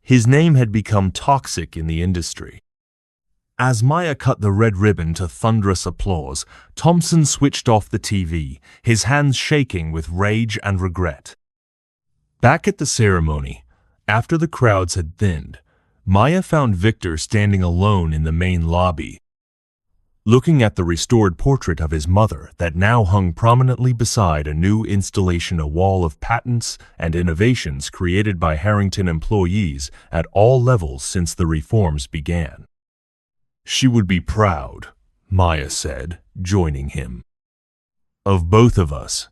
His name had become toxic in the industry. As Maya cut the red ribbon to thunderous applause, Thompson switched off the TV, his hands shaking with rage and regret. Back at the ceremony, after the crowds had thinned, Maya found Victor standing alone in the main lobby. looking at the restored portrait of his mother that now hung prominently beside a new installation, a wall of patents and innovations created by Harrington employees at all levels since the reforms began. "She would be proud," Maya said, joining him. "Of both of us,"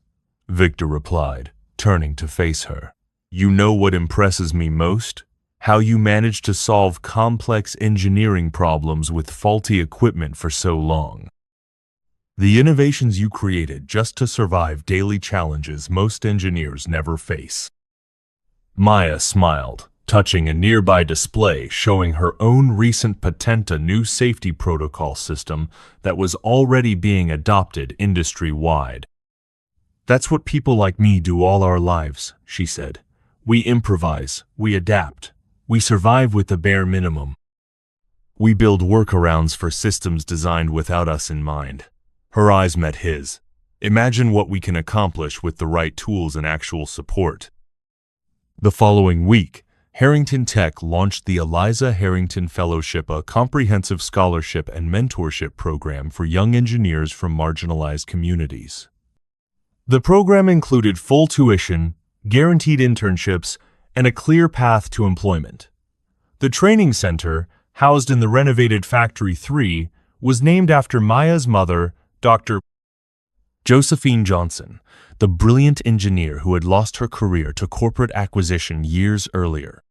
Victor replied, turning to face her. "You know what impresses me most? How you managed to solve complex engineering problems with faulty equipment for so long. The innovations you created just to survive daily challenges most engineers never face." Maya smiled, touching a nearby display showing her own recent patent, a new safety protocol system that was already being adopted industry-wide. "That's what people like me do all our lives," she said. "We improvise, we adapt. We survive with the bare minimum. We build workarounds for systems designed without us in mind." Her eyes met his. "Imagine what we can accomplish with the right tools and actual support." The following week, Harrington Tech launched the Eliza Harrington Fellowship, a comprehensive scholarship and mentorship program for young engineers from marginalized communities. The program included full tuition, guaranteed internships, and a clear path to employment. The training center, housed in the renovated Factory 3, was named after Maya's mother, Dr. Josephine Johnson, the brilliant engineer who had lost her career to corporate acquisition years earlier.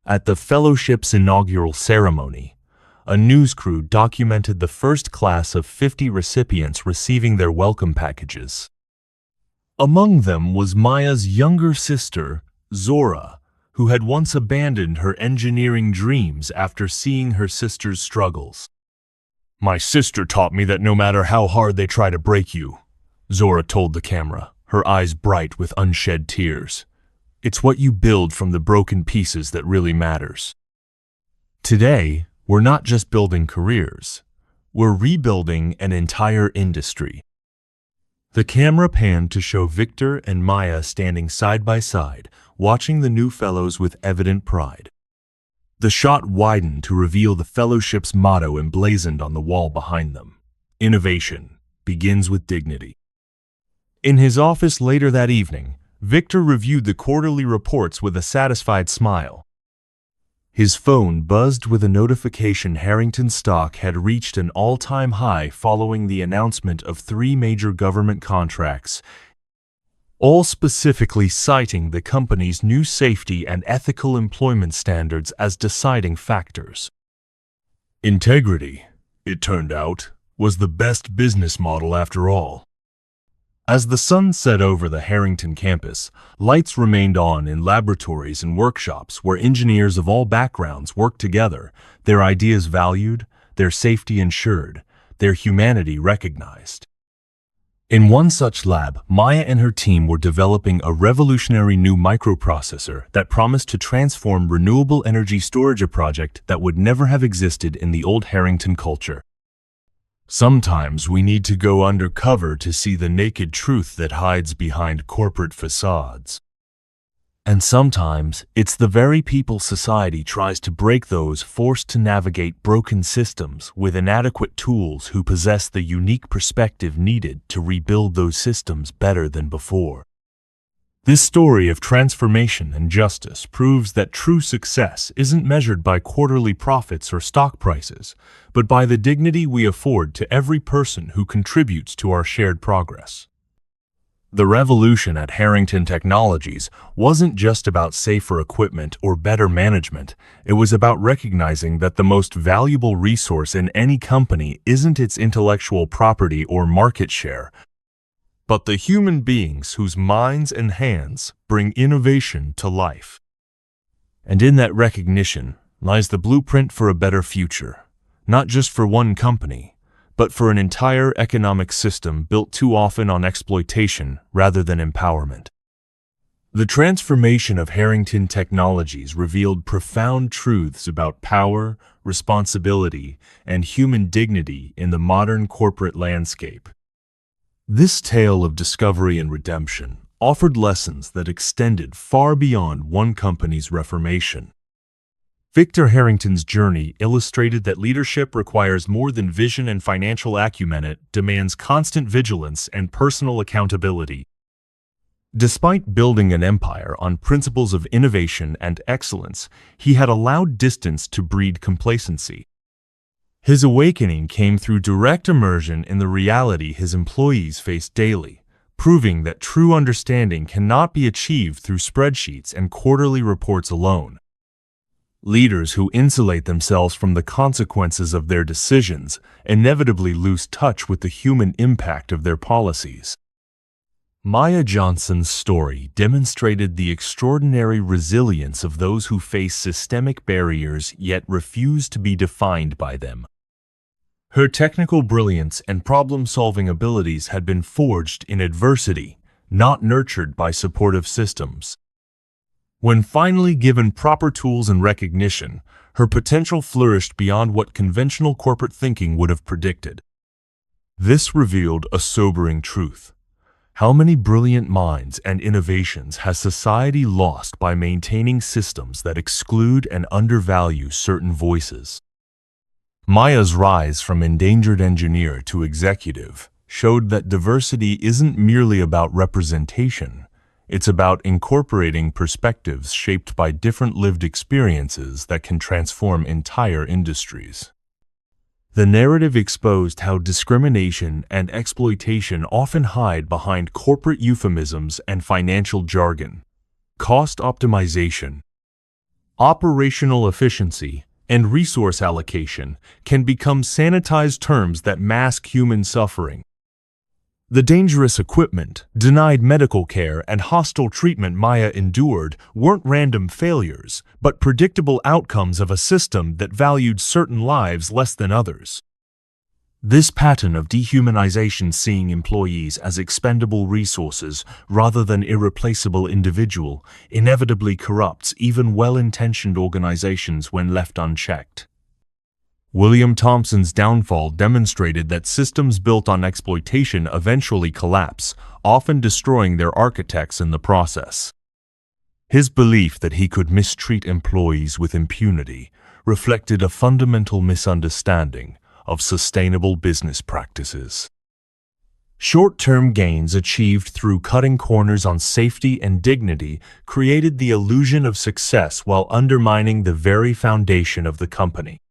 At the fellowship's inaugural ceremony, a news crew documented the first class of 50 recipients receiving their welcome packages. Among them was Maya's younger sister, Zora, who had once abandoned her engineering dreams after seeing her sister's struggles. "My sister taught me that no matter how hard they try to break you," Zora told the camera, her eyes bright with unshed tears, "it's what you build from the broken pieces that really matters." Today, we're not just building careers, we're rebuilding an entire industry. The camera panned to show Victor and Maya standing side by side, watching the new fellows with evident pride. The shot widened to reveal the fellowship's motto emblazoned on the wall behind them: "Innovation begins with dignity." In his office later that evening, Victor reviewed the quarterly reports with a satisfied smile. His phone buzzed with a notification: Harrington stock had reached an all-time high following the announcement of 3 major government contracts, all specifically citing the company's new safety and ethical employment standards as deciding factors. Integrity, it turned out, was the best business model after all. As the sun set over the Harrington campus, lights remained on in laboratories and workshops where engineers of all backgrounds worked together, their ideas valued, their safety ensured, their humanity recognized. In one such lab, Maya and her team were developing a revolutionary new microprocessor that promised to transform renewable energy storage, a project that would never have existed in the old Harrington culture. Sometimes we need to go undercover to see the naked truth that hides behind corporate facades. And sometimes it's the very people society tries to break, those forced to navigate broken systems with inadequate tools, who possess the unique perspective needed to rebuild those systems better than before. This story of transformation and justice proves that true success isn't measured by quarterly profits or stock prices, but by the dignity we afford to every person who contributes to our shared progress. The revolution at Harrington Technologies wasn't just about safer equipment or better management. It was about recognizing that the most valuable resource in any company isn't its intellectual property or market share, but the human beings whose minds and hands bring innovation to life. And in that recognition lies the blueprint for a better future, not just for one company, but for an entire economic system built too often on exploitation rather than empowerment. The transformation of Harrington Technologies revealed profound truths about power, responsibility, and human dignity in the modern corporate landscape. This tale of discovery and redemption offered lessons that extended far beyond one company's reformation. Victor Harrington's journey illustrated that leadership requires more than vision and financial acumen. It demands constant vigilance and personal accountability. Despite building an empire on principles of innovation and excellence, he had allowed distance to breed complacency. His awakening came through direct immersion in the reality his employees faced daily, proving that true understanding cannot be achieved through spreadsheets and quarterly reports alone. Leaders who insulate themselves from the consequences of their decisions inevitably lose touch with the human impact of their policies. Maya Johnson's story demonstrated the extraordinary resilience of those who face systemic barriers yet refuse to be defined by them. Her technical brilliance and problem-solving abilities had been forged in adversity, not nurtured by supportive systems. When finally given proper tools and recognition, her potential flourished beyond what conventional corporate thinking would have predicted. This revealed a sobering truth. How many brilliant minds and innovations has society lost by maintaining systems that exclude and undervalue certain voices? Maya's rise from endangered engineer to executive showed that diversity isn't merely about representation. It's about incorporating perspectives shaped by different lived experiences that can transform entire industries. The narrative exposed how discrimination and exploitation often hide behind corporate euphemisms and financial jargon. Cost optimization, operational efficiency, and resource allocation can become sanitized terms that mask human suffering. The dangerous equipment, denied medical care, and hostile treatment Maya endured weren't random failures, but predictable outcomes of a system that valued certain lives less than others. This pattern of dehumanization, seeing employees as expendable resources rather than irreplaceable individuals, inevitably corrupts even well-intentioned organizations when left unchecked. William Thompson's downfall demonstrated that systems built on exploitation eventually collapse, often destroying their architects in the process. His belief that he could mistreat employees with impunity reflected a fundamental misunderstanding of sustainable business practices. Short-term gains achieved through cutting corners on safety and dignity created the illusion of success while undermining the very foundation of the company.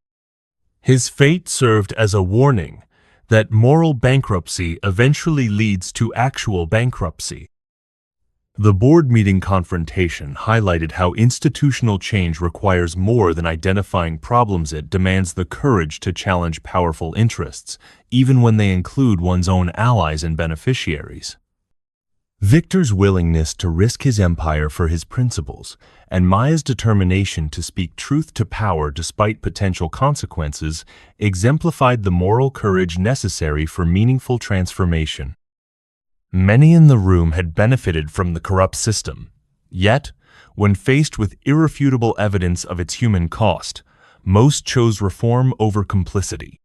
His fate served as a warning that moral bankruptcy eventually leads to actual bankruptcy. The board meeting confrontation highlighted how institutional change requires more than identifying problems. It demands the courage to challenge powerful interests, even when they include one's own allies and beneficiaries. Victor's willingness to risk his empire for his principles, and Maya's determination to speak truth to power despite potential consequences, exemplified the moral courage necessary for meaningful transformation. Many in the room had benefited from the corrupt system. Yet, when faced with irrefutable evidence of its human cost, most chose reform over complicity.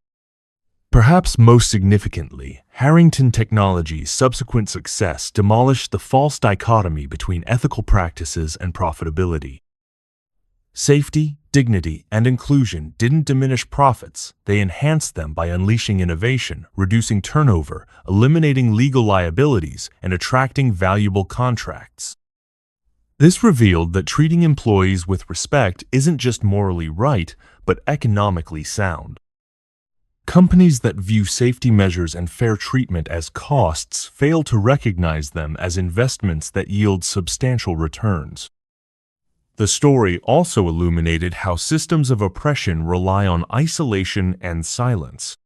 Perhaps most significantly, Harrington Technology's subsequent success demolished the false dichotomy between ethical practices and profitability. Safety, dignity, and inclusion didn't diminish profits, they enhanced them by unleashing innovation, reducing turnover, eliminating legal liabilities, and attracting valuable contracts. This revealed that treating employees with respect isn't just morally right, but economically sound. Companies that view safety measures and fair treatment as costs fail to recognize them as investments that yield substantial returns. The story also illuminated how systems of oppression rely on isolation and silence.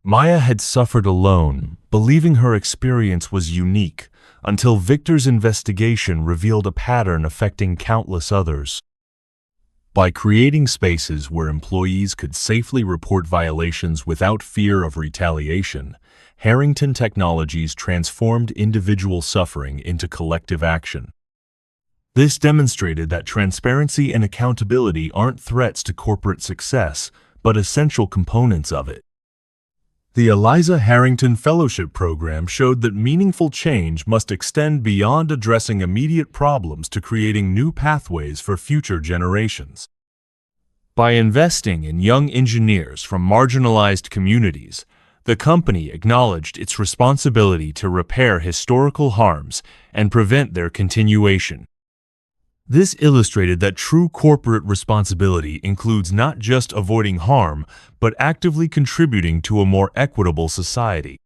Maya had suffered alone, believing her experience was unique, until Victor's investigation revealed a pattern affecting countless others. By creating spaces where employees could safely report violations without fear of retaliation, Harrington Technologies transformed individual suffering into collective action. This demonstrated that transparency and accountability aren't threats to corporate success, but essential components of it. The Eliza Harrington Fellowship Program showed that meaningful change must extend beyond addressing immediate problems to creating new pathways for future generations. By investing in young engineers from marginalized communities, the company acknowledged its responsibility to repair historical harms and prevent their continuation. This illustrated that true corporate responsibility includes not just avoiding harm, but actively contributing to a more equitable society.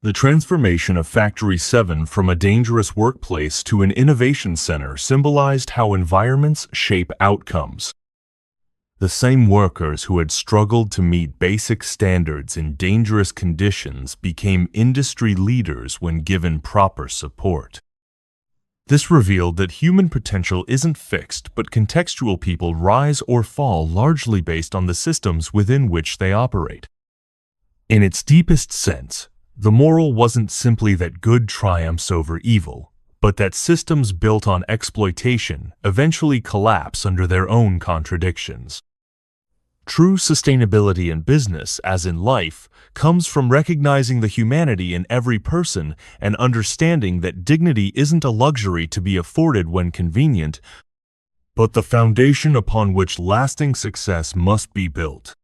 The transformation of Factory 7 from a dangerous workplace to an innovation center symbolized how environments shape outcomes. The same workers who had struggled to meet basic standards in dangerous conditions became industry leaders when given proper support. This revealed that human potential isn't fixed, but contextual people rise or fall largely based on the systems within which they operate. In its deepest sense, the moral wasn't simply that good triumphs over evil, but that systems built on exploitation eventually collapse under their own contradictions. True sustainability in business, as in life, comes from recognizing the humanity in every person and understanding that dignity isn't a luxury to be afforded when convenient, but the foundation upon which lasting success must be built.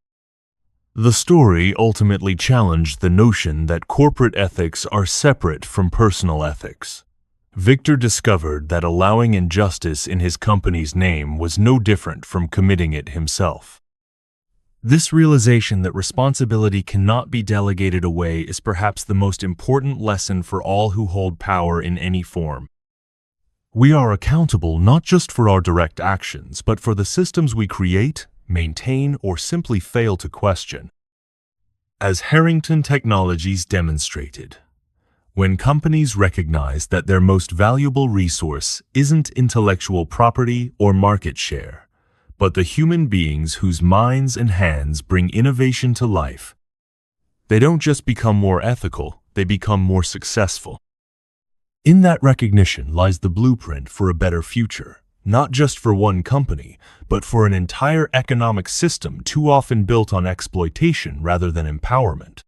The story ultimately challenged the notion that corporate ethics are separate from personal ethics. Victor discovered that allowing injustice in his company's name was no different from committing it himself. This realization that responsibility cannot be delegated away is perhaps the most important lesson for all who hold power in any form. We are accountable not just for our direct actions, but for the systems we create, maintain, or simply fail to question. As Harrington Technologies demonstrated, when companies recognize that their most valuable resource isn't intellectual property or market share, but the human beings whose minds and hands bring innovation to life, they don't just become more ethical, they become more successful. In that recognition lies the blueprint for a better future, not just for one company, but for an entire economic system too often built on exploitation rather than empowerment.